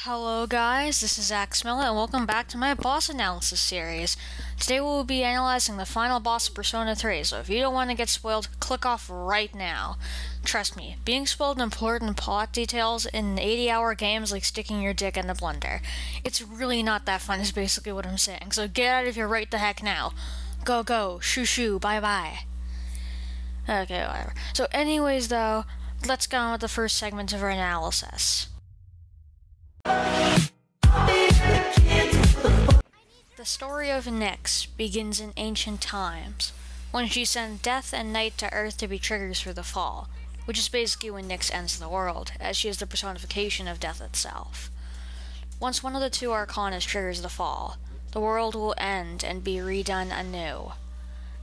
Hello guys, this is Axemmela and welcome back to my boss analysis series. Today we will be analyzing the final boss of Persona 3, so if you don't want to get spoiled, click off right now. Trust me, being spoiled important plot details in 80-hour games like sticking your dick in a blender. It's really not that fun is basically what I'm saying, so get out of here right the heck now. Go go, shoo shoo, bye bye. Okay, whatever. So anyways though, let's go on with the first segment of our analysis. The story of Nyx begins in ancient times, when she sent Death and Night to Earth to be triggers for the fall, which is basically when Nyx ends the world, as she is the personification of death itself. Once one of the two arcanas triggers the fall, the world will end and be redone anew.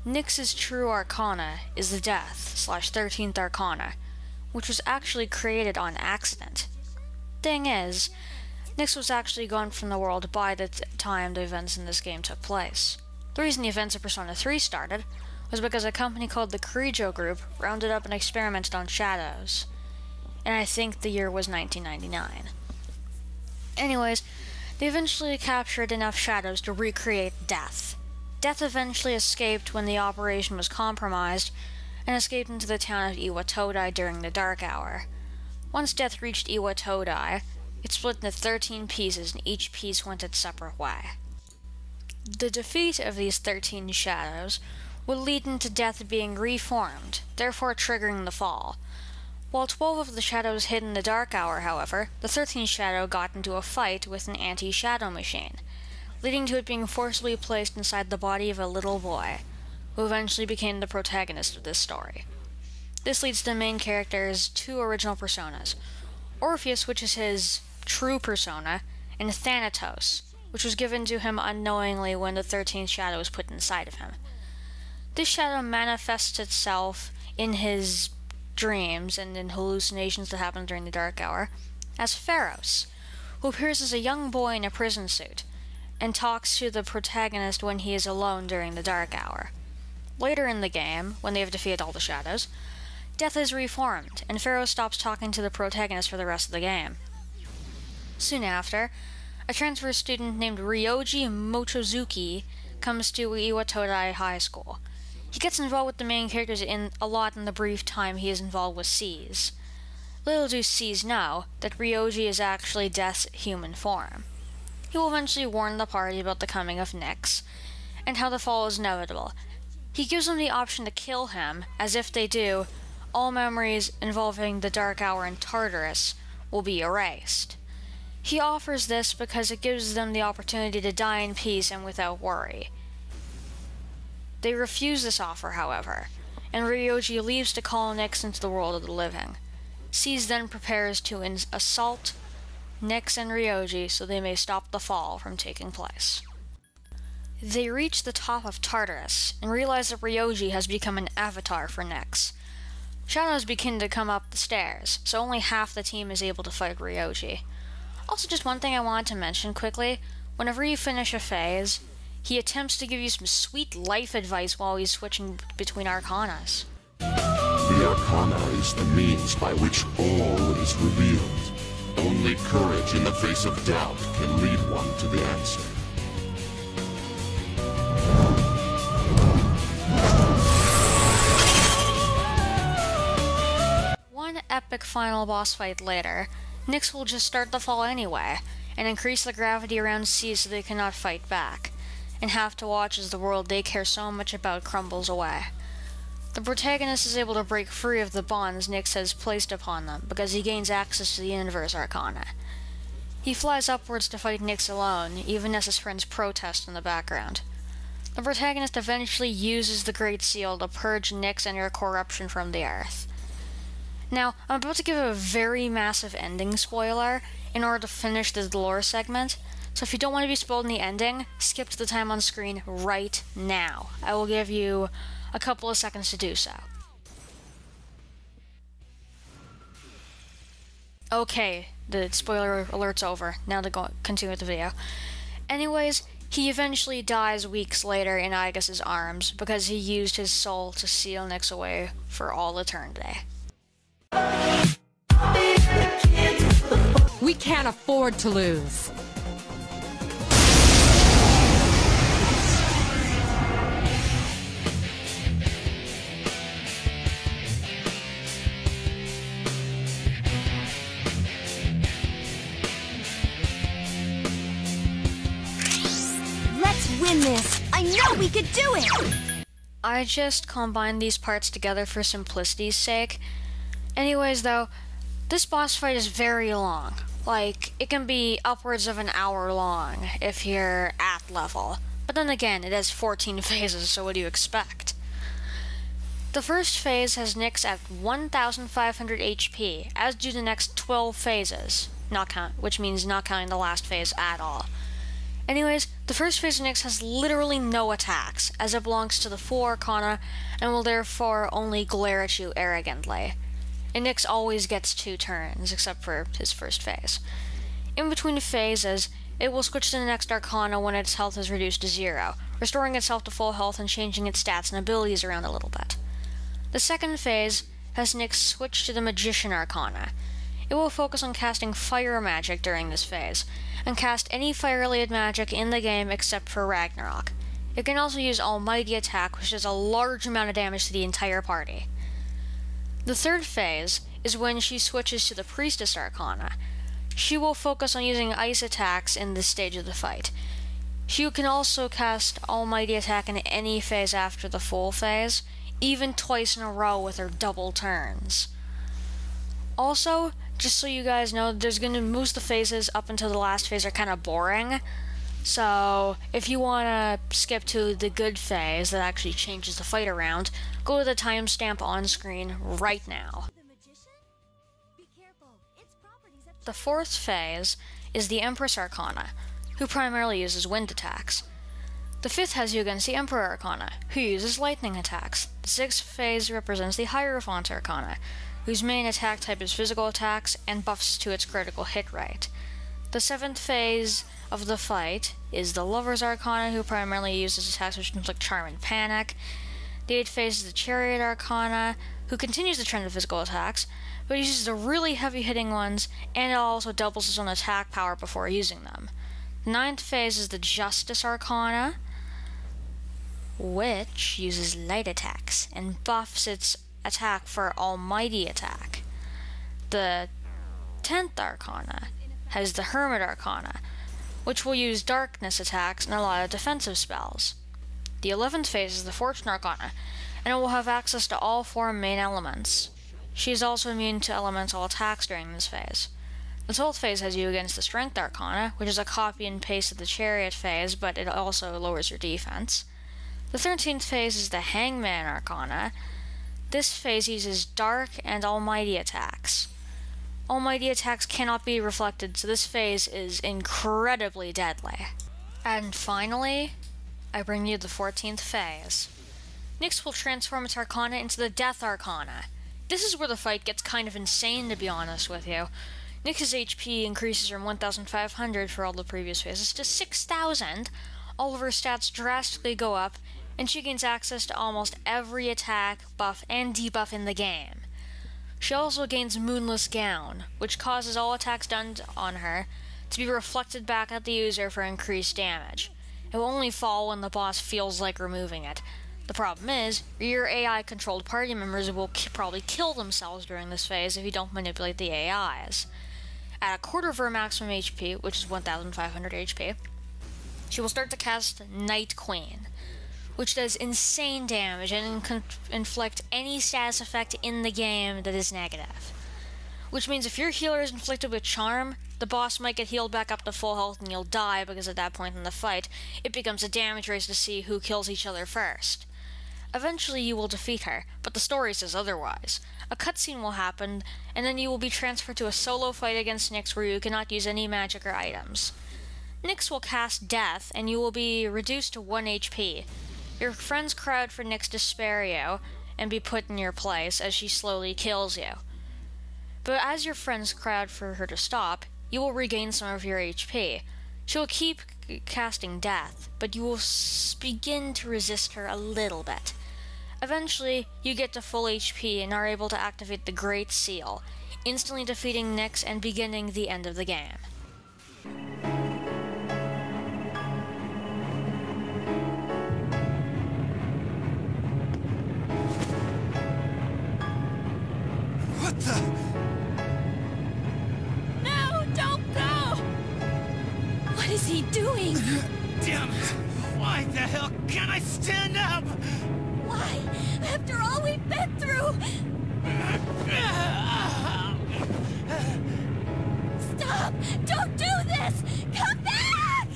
Nyx's true arcana is the Death/13th arcana, which was actually created on accident. Thing is, Nyx was actually gone from the world by the time the events in this game took place. The reason the events of Persona 3 started was because a company called the Kirijo Group rounded up and experimented on shadows. And I think the year was 1999. Anyways, they eventually captured enough shadows to recreate Death. Death eventually escaped when the operation was compromised and escaped into the town of Iwatodai during the Dark Hour. Once Death reached Iwatodai, it split into 13 pieces and each piece went its separate way. The defeat of these 13 shadows would lead into Death being reformed, therefore triggering the fall. While 12 of the shadows hid in the Dark Hour, however, the 13th shadow got into a fight with an anti-shadow machine, leading to it being forcibly placed inside the body of a little boy, who eventually became the protagonist of this story. This leads to the main character's two original personas, Orpheus, which is his true persona, and Thanatos, which was given to him unknowingly when the 13th shadow was put inside of him. This shadow manifests itself in his dreams and in hallucinations that happen during the Dark Hour as Pharos, who appears as a young boy in a prison suit, and talks to the protagonist when he is alone during the Dark Hour. Later in the game, when they have defeated all the shadows, Death is reformed, and Pharos stops talking to the protagonist for the rest of the game. Soon after, a transfer student named Ryoji Mochizuki comes to Iwatodai High School. He gets involved with the main characters a lot in the brief time he is involved with C's. Little do C's know that Ryoji is actually Death's human form. He will eventually warn the party about the coming of Nyx, and how the fall is inevitable. He gives them the option to kill him, as if they do, all memories involving the Dark Hour in Tartarus will be erased. He offers this because it gives them the opportunity to die in peace and without worry. They refuse this offer, however, and Ryoji leaves to call Nyx into the world of the living. Cease then prepares to assault Nyx and Ryoji so they may stop the fall from taking place. They reach the top of Tartarus and realize that Ryoji has become an avatar for Nyx. Shadows begin to come up the stairs, so only half the team is able to fight Ryoji. Also, just one thing I wanted to mention quickly, whenever you finish a phase, he attempts to give you some sweet life advice while he's switching between arcanas. The arcana is the means by which all is revealed. Only courage in the face of doubt can lead one to the answer. One epic final boss fight later, Nyx will just start the fall anyway, and increase the gravity around C so they cannot fight back, and have to watch as the world they care so much about crumbles away. The protagonist is able to break free of the bonds Nyx has placed upon them, because he gains access to the Universe Arcana. He flies upwards to fight Nyx alone, even as his friends protest in the background. The protagonist eventually uses the Great Seal to purge Nyx and her corruption from the Earth. Now, I'm about to give a very massive ending spoiler in order to finish this lore segment, so if you don't want to be spoiled in the ending, skip to the time on screen right now. I will give you a couple of seconds to do so. Okay, the spoiler alert's over. Now to continue with the video. Anyways, he eventually dies weeks later in Aigis' arms because he used his soul to seal Nyx away for all eternity. We can't afford to lose. Let's win this! I know we could do it! I just combined these parts together for simplicity's sake. Anyways though, this boss fight is very long. Like, it can be upwards of an hour long if you're at level. But then again, it has 14 phases, so what do you expect? The first phase has Nyx at 1,500 HP, as do the next 12 phases, which means not counting the last phase at all. Anyways, the first phase of Nyx has literally no attacks, as it belongs to the full Arcana and will therefore only glare at you arrogantly. And Nyx always gets 2 turns, except for his first phase. In between phases, it will switch to the next Arcana when its health is reduced to 0, restoring itself to full health and changing its stats and abilities around a little bit. The second phase has Nyx switch to the Magician Arcana. It will focus on casting fire magic during this phase, and cast any fire-related magic in the game except for Ragnarok. It can also use Almighty Attack, which does a large amount of damage to the entire party. The third phase is when she switches to the Priestess Arcana. She will focus on using ice attacks in this stage of the fight. She can also cast Almighty Attack in any phase after the full phase, even twice in a row with her double turns. Also, just so you guys know, most of the phases up until the last phase are kind of boring. So, if you want to skip to the good phase that actually changes the fight around, go to the timestamp on screen right now. The fourth phase is the Empress Arcana, who primarily uses wind attacks. The fifth has you against the Emperor Arcana, who uses lightning attacks. The sixth phase represents the Hierophant Arcana, whose main attack type is physical attacks and buffs to its critical hit rate. The seventh phase of the fight is the Lover's Arcana, who primarily uses attacks which inflict charm and panic. The eighth phase is the Chariot Arcana, who continues the trend of physical attacks, but uses the really heavy-hitting ones, and it also doubles its own attack power before using them. The ninth phase is the Justice Arcana, which uses light attacks and buffs its attack for Almighty Attack. The 10th Arcana has the Hermit Arcana, which will use darkness attacks and a lot of defensive spells. The 11th phase is the Fortune Arcana, and it will have access to all 4 main elements. She is also immune to elemental attacks during this phase. The 12th phase has you against the Strength Arcana, which is a copy and paste of the Chariot phase, but it also lowers your defense. The 13th phase is the Hangman Arcana. This phase uses dark and almighty attacks. Almighty attacks cannot be reflected, so this phase is incredibly deadly. And finally, I bring you the 14th phase. Nyx will transform its Arcana into the Death Arcana. This is where the fight gets kind of insane, to be honest with you. Nyx's HP increases from 1,500 for all the previous phases to 6,000. All of her stats drastically go up, and she gains access to almost every attack, buff, and debuff in the game. She also gains Moonless Gown, which causes all attacks done on her to be reflected back at the user for increased damage. It will only fall when the boss feels like removing it. The problem is, your AI-controlled party members will probably kill themselves during this phase if you don't manipulate the AIs. At a quarter of her maximum HP, which is 1,500 HP, she will start to cast Night Queen, which does insane damage and can inflict any status effect in the game that is negative. Which means if your healer is inflicted with Charm, the boss might get healed back up to full health and you'll die, because at that point in the fight, it becomes a damage race to see who kills each other first. Eventually you will defeat her, but the story says otherwise. A cutscene will happen, and then you will be transferred to a solo fight against Nyx where you cannot use any magic or items. Nyx will cast Death, and you will be reduced to 1 HP. Your friends crowd for Nyx to spare you, and be put in your place as she slowly kills you. But as your friends crowd for her to stop, you will regain some of your HP. She will keep casting Death, but you will begin to resist her a little bit. Eventually, you get to full HP and are able to activate the Great Seal. instantly defeating Nyx and beginning the end of the game. What the? No, don't go! What is he doing? Damn it! Why the hell can't I stand up? Why? After all we've been through! Stop! Don't do this! Come back!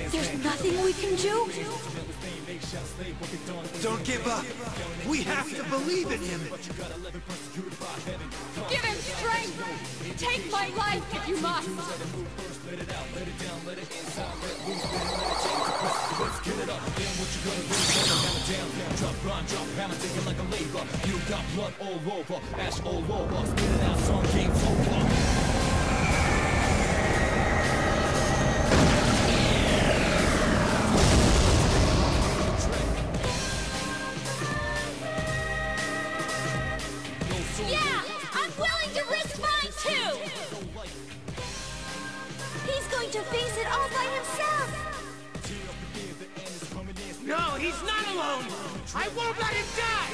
There's nothing we can do? Don't give up. We have to believe in him. Give him strength! Take my life if you must! Yeah! I'm willing to risk mine too! He's going to face it all by himself! No, he's not alone. I won't let him die.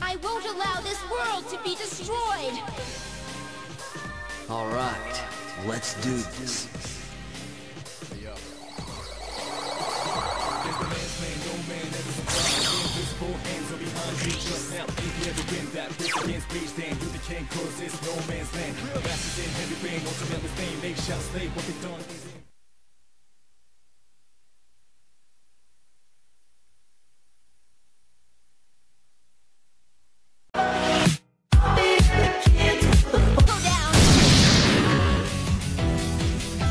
I won't allow this world to be destroyed! All right, let's do this.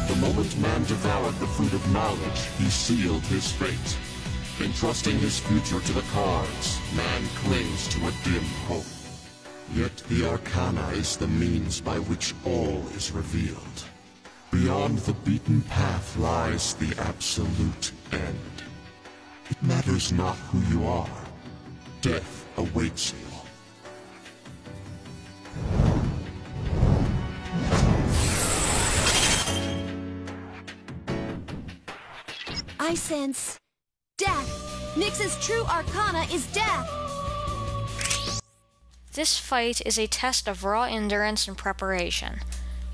The moment man devoured the fruit of knowledge, he sealed his fate. Entrusting his future to the cards, man clings to a dim hope. Yet the arcana is the means by which all is revealed. Beyond the beaten path lies the absolute end. It matters not who you are. Death awaits you. I sense death. Nyx's true arcana is death. This fight is a test of raw endurance and preparation.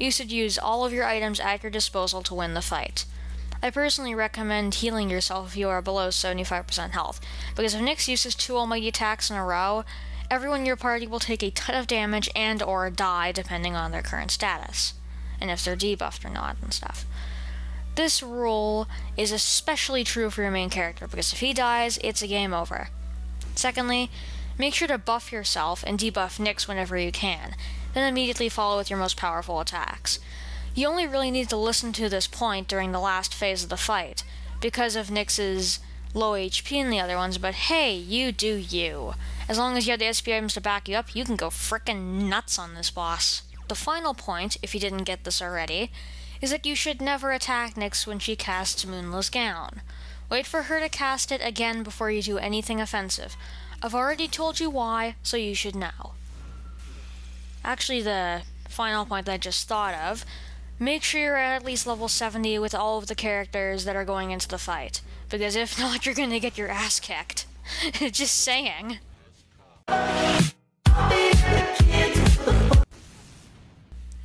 You should use all of your items at your disposal to win the fight. I personally recommend healing yourself if you are below 75% health, because if Nyx uses 2 almighty attacks in a row, everyone in your party will take a ton of damage and or die depending on their current status, and if they're debuffed or not and stuff. This rule is especially true for your main character, because if he dies, it's a game over. Secondly, make sure to buff yourself and debuff Nyx whenever you can, then immediately follow with your most powerful attacks. You only really need to listen to this point during the last phase of the fight, because of Nyx's low HP in the other ones, but hey, you do you. As long as you have the SP items to back you up, you can go frickin' nuts on this boss. The final point, if you didn't get this already, is that you should never attack Nyx when she casts Moonless Gown. Wait for her to cast it again before you do anything offensive. I've already told you why, so you should know. Actually, the final point that I just thought of, make sure you're at least level 70 with all of the characters that are going into the fight, because if not, you're gonna get your ass kicked. Just saying.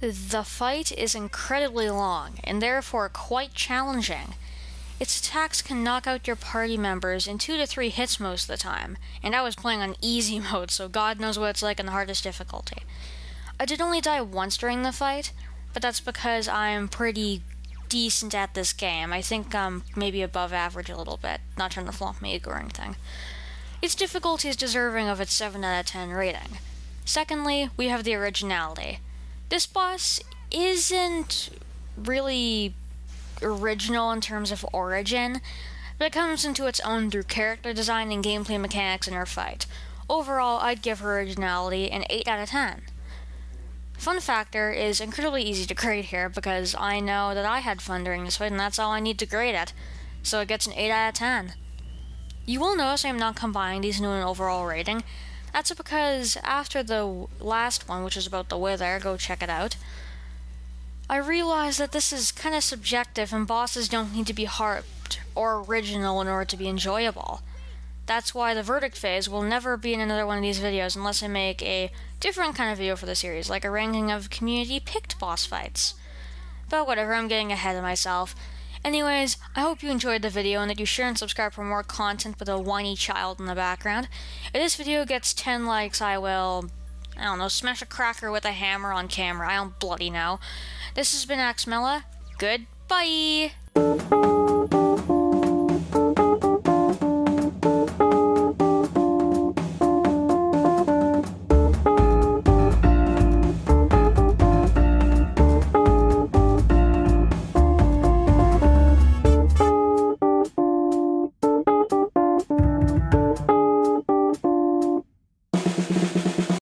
The fight is incredibly long, and therefore quite challenging. Its attacks can knock out your party members in 2 to 3 hits most of the time, and I was playing on easy mode, so God knows what it's like in the hardest difficulty. I did only die once during the fight, but that's because I'm pretty decent at this game. I think I'm maybe above average a little bit, not trying to flaunt my ego or anything. Its difficulty is deserving of its 7 out of 10 rating. Secondly, we have the originality. This boss isn't really original in terms of origin, but it comes into its own through character design and gameplay mechanics in her fight. Overall, I'd give her originality an 8 out of 10. Fun factor is incredibly easy to grade here because I know that I had fun during this fight and that's all I need to grade it, so it gets an 8 out of 10. You will notice I'm not combining these into an overall rating. That's because after the last one, which is about the Wither, go check it out, I realized that this is kind of subjective and bosses don't need to be hard or original in order to be enjoyable. That's why the verdict phase will never be in another one of these videos unless I make a different kind of video for the series, like a ranking of community-picked boss fights. But whatever, I'm getting ahead of myself. Anyways, I hope you enjoyed the video and that you share and subscribe for more content with a whiny child in the background. If this video gets 10 likes, I will, I don't know, smash a cracker with a hammer on camera. I don't bloody know. This has been Axemmela. Goodbye!